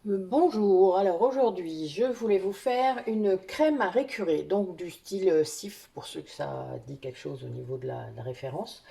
Bonjour, alors aujourd'hui je voulais vous faire une crème à récurer, donc du style Cif pour ceux que ça dit quelque chose au niveau de la référence.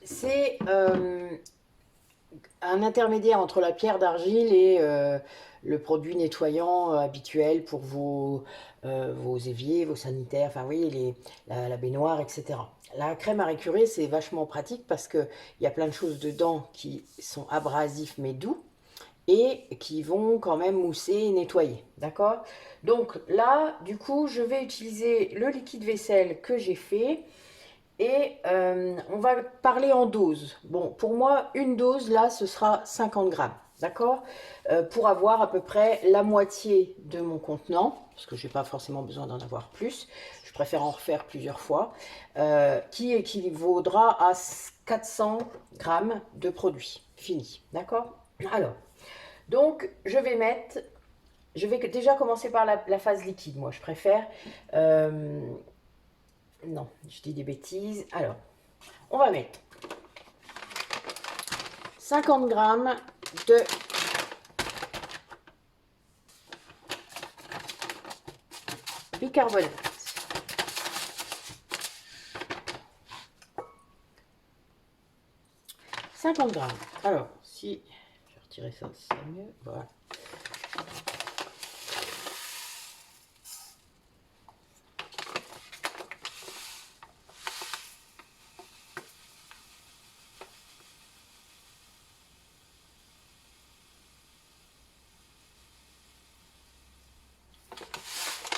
C'est un intermédiaire entre la pierre d'argile et le produit nettoyant habituel pour vos éviers, vos sanitaires, enfin oui, la baignoire, etc. La crème à récurer c'est vachement pratique parce qu'il y a plein de choses dedans qui sont abrasifs mais doux et qui vont quand même mousser et nettoyer. D'accord? Donc là, du coup, je vais utiliser le liquide vaisselle que j'ai fait et on va parler en dose. Bon, pour moi, une dose, là, ce sera 50 grammes. D'accord? Pour avoir à peu près la moitié de mon contenant, parce que je n'ai pas forcément besoin d'en avoir plus, je préfère en refaire plusieurs fois, qui équivaudra à 400 grammes de produit fini. D'accord? Alors, donc, je vais déjà commencer par la phase liquide, moi je préfère. Euh, non, je dis des bêtises. Alors, on va mettre 50 grammes de bicarbonate. 50 grammes. Alors, si je vais retirer ça, c'est mieux. Voilà.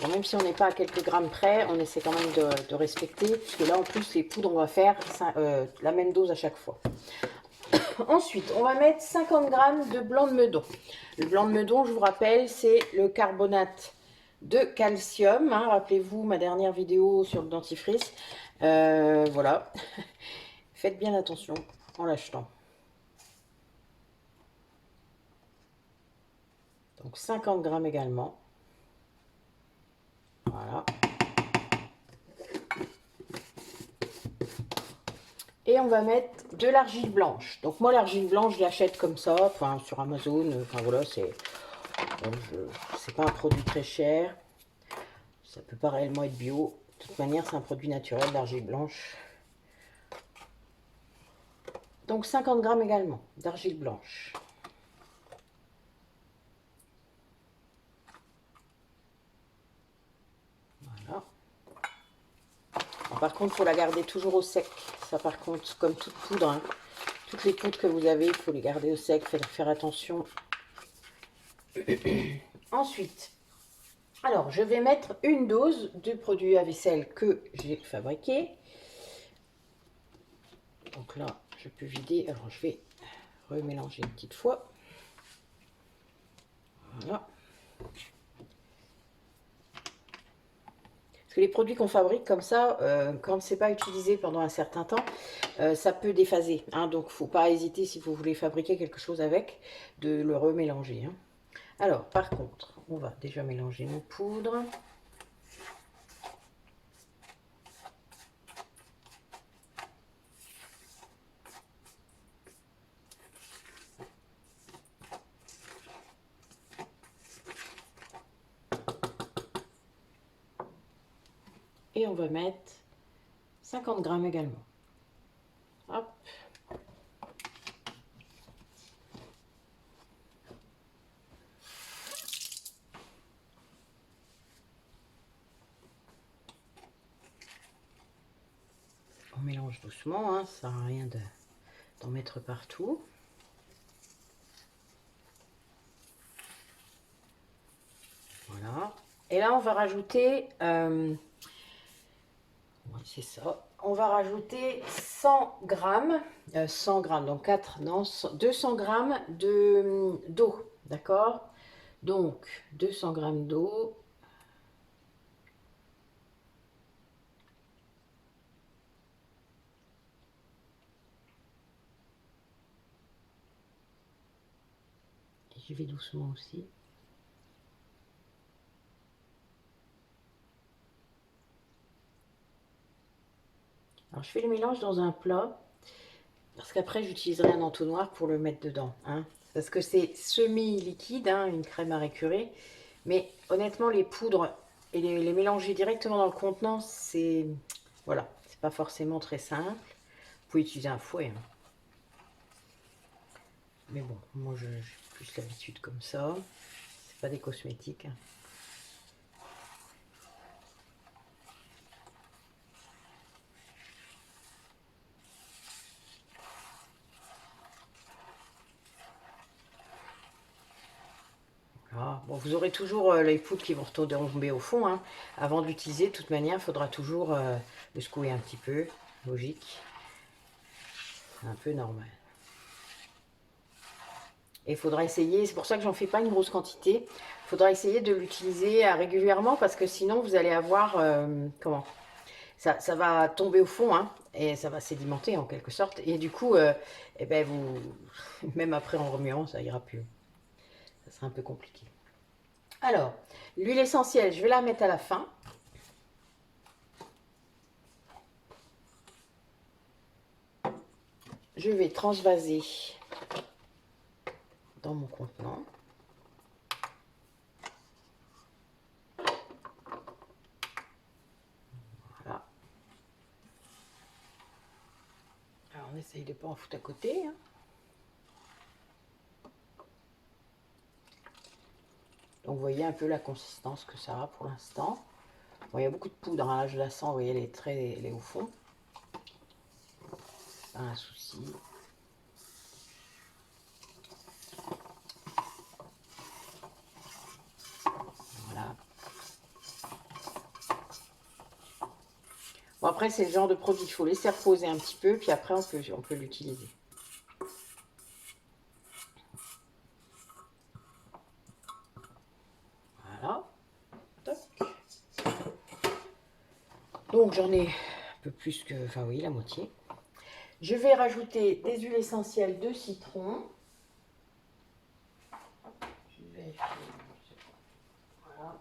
Bon, même si on n'est pas à quelques grammes près, on essaie quand même de respecter, puisque là en plus les poudres, on va faire la même dose à chaque fois. Ensuite, on va mettre 50 grammes de blanc de meudon. Le blanc de meudon, je vous rappelle, c'est le carbonate de calcium. Hein. Rappelez-vous ma dernière vidéo sur le dentifrice. Voilà. Faites bien attention en l'achetant. Donc 50 grammes également. Voilà. Et on va mettre de l'argile blanche. Donc moi, l'argile blanche, je l'achète comme ça, enfin sur Amazon. Enfin voilà, c'est pas un produit très cher. Ça peut pas réellement être bio. De toute manière, c'est un produit naturel, l'argile blanche. Donc 50 grammes également d'argile blanche. Voilà. Alors, par contre, il faut la garder toujours au sec. Ça, par contre, comme toute poudre, hein. Toutes les poudres que vous avez, il faut les garder au sec. Faites faire attention. Ensuite, alors, je vais mettre une dose de produit à vaisselle que j'ai fabriqué. Donc là, je peux vider. Alors, je vais remélanger une petite fois. Voilà. Parce que les produits qu'on fabrique comme ça, quand c'est pas utilisé pendant un certain temps, ça peut déphaser. Hein, donc, il ne faut pas hésiter, si vous voulez fabriquer quelque chose avec, de le remélanger. Hein. Alors, par contre, on va déjà mélanger nos poudres. Et on va mettre 50 grammes également. Hop. On mélange doucement, hein, ça sert à rien d'en mettre partout. Voilà. Et là, on va rajouter, c'est ça, on va rajouter 100 grammes, donc 4, non, 200 grammes d'eau, d'accord? Donc, 200 grammes d'eau. J'y vais doucement aussi. Alors, je fais le mélange dans un plat, parce qu'après, j'utiliserai un entonnoir pour le mettre dedans. Hein. Parce que c'est semi-liquide, hein, une crème à récurer. Mais honnêtement, les poudres et les mélanger directement dans le contenant, c'est... Voilà, c'est pas forcément très simple. Vous pouvez utiliser un fouet, hein. Mais bon, moi j'ai plus l'habitude comme ça. C'est pas des cosmétiques, hein. Voilà. Bon, vous aurez toujours les poudres qui vont retomber au fond, hein. Avant de l'utiliser, de toute manière, il faudra toujours le secouer un petit peu. Logique. C'est un peu normal. Et il faudra essayer, c'est pour ça que j'en fais pas une grosse quantité. Il faudra essayer de l'utiliser régulièrement parce que sinon vous allez avoir, comment, ça va tomber au fond, hein, et ça va sédimenter en quelque sorte. Et du coup, eh ben vous, même après en remuant, ça ira plus. Ça sera un peu compliqué. Alors, l'huile essentielle, je vais la mettre à la fin. Je vais transvaser dans mon contenant. Voilà. Alors, on essaye de ne pas en foutre à côté, hein. Donc, vous voyez un peu la consistance que ça a pour l'instant. Bon, il y a beaucoup de poudre, hein, là je la sens, vous voyez, elle est au fond. Pas un souci. Voilà. Bon, après, c'est le genre de produit qu'il faut laisser reposer un petit peu, puis après, on peut l'utiliser. Voilà. Toc. Donc, j'en ai un peu plus que, enfin oui, la moitié. Je vais rajouter des huiles essentielles de citron. Je vais... Voilà.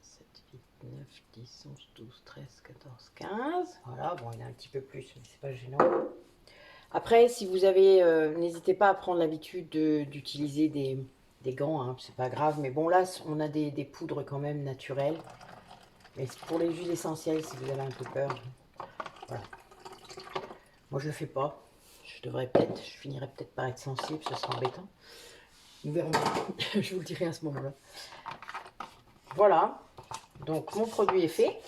7, 8, 9, 10, 11, 12, 13, 14, 15. Voilà, bon, il y en a un petit peu plus, mais c'est pas gênant. Après, si vous avez, n'hésitez pas à prendre l'habitude d'utiliser des gants, hein, c'est pas grave. Mais bon, là, on a des poudres quand même naturelles. Mais pour les huiles essentielles, si vous avez un peu peur, voilà. Moi, je le fais pas. Je devrais peut-être, je finirai peut-être par être sensible, ce sera embêtant. Nous verrons. Je vous le dirai à ce moment-là. Voilà. Donc, mon produit est fait.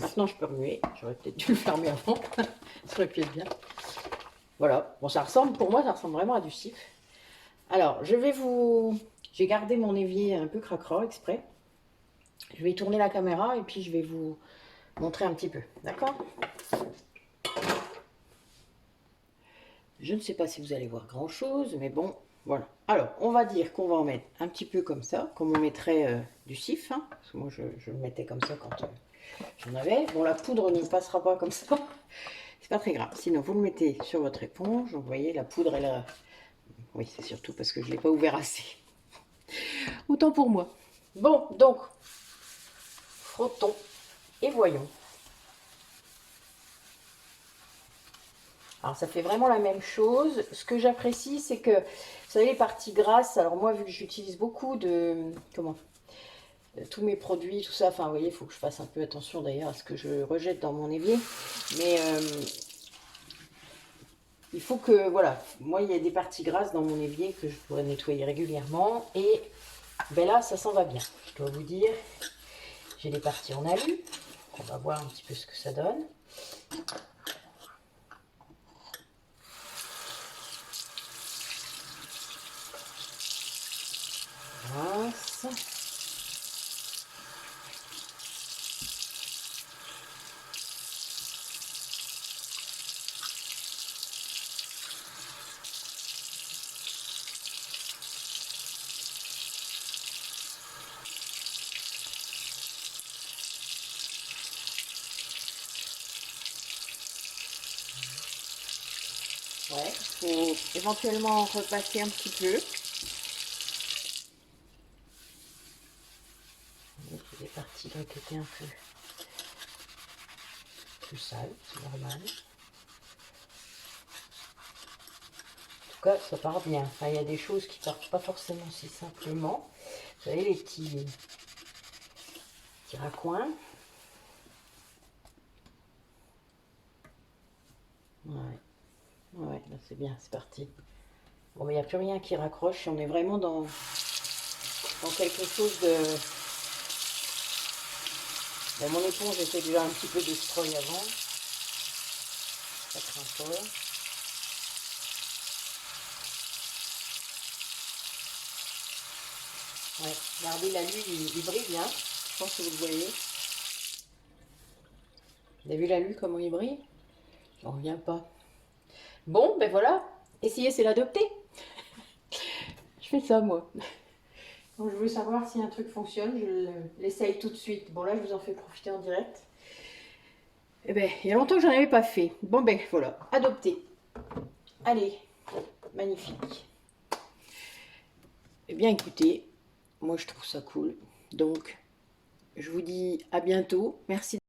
Maintenant, je peux remuer. J'aurais peut-être dû le fermer avant. Ça aurait pu être bien. Voilà. Bon, ça ressemble, pour moi, ça ressemble vraiment à du cif. Alors, j'ai gardé mon évier un peu cracra exprès. Je vais tourner la caméra et puis je vais vous montrer un petit peu. D'accord? Je ne sais pas si vous allez voir grand chose, mais bon, voilà. Alors, on va dire qu'on va en mettre un petit peu comme ça, comme on mettrait du cif, hein, parce que moi je le mettais comme ça quand j'en avais. Bon, la poudre ne passera pas comme ça, c'est pas très grave. Sinon, vous le mettez sur votre éponge. Vous voyez, la poudre, elle a... Oui, c'est surtout parce que je ne l'ai pas ouvert assez. Autant pour moi. Bon, donc, frottons et voyons. Alors ça fait vraiment la même chose. Ce que j'apprécie, c'est que, vous savez, les parties grasses, alors moi, vu que j'utilise beaucoup tous mes produits, tout ça, enfin, vous voyez, il faut que je fasse un peu attention d'ailleurs à ce que je rejette dans mon évier. Mais il faut que, voilà, moi, il y a des parties grasses dans mon évier que je pourrais nettoyer régulièrement. Et ben là, ça s'en va bien. Je dois vous dire, j'ai des parties en alu. On va voir un petit peu ce que ça donne. Mince. Ouais, il faut éventuellement repasser un petit peu. Il y a des parties là qui étaient un peu plus sales, c'est normal. cas, ça part bien. Enfin, il y a des choses qui partent pas forcément si simplement. Vous savez, les petits raccoins. Ouais, ouais, là c'est bien, c'est parti. Bon, mais il n'y a plus rien qui raccroche. On est vraiment dans quelque chose de... Ben, mon éponge était déjà un petit peu destroy avant. Ça craint pas. Ouais, regardez, là, lui, il brille bien. Je pense que vous le voyez. Vous avez vu la lui comment il brille? J'en reviens pas. Bon, ben voilà. Essayer, c'est l'adopter. Je fais ça, moi. Donc, je veux savoir si un truc fonctionne. Je l'essaye tout de suite. Bon, là, je vous en fais profiter en direct. Eh ben, il y a longtemps que j'en avais pas fait. Bon, ben voilà. Adopter. Allez. Magnifique. Eh bien, écoutez, moi, je trouve ça cool. Donc, je vous dis à bientôt. Merci.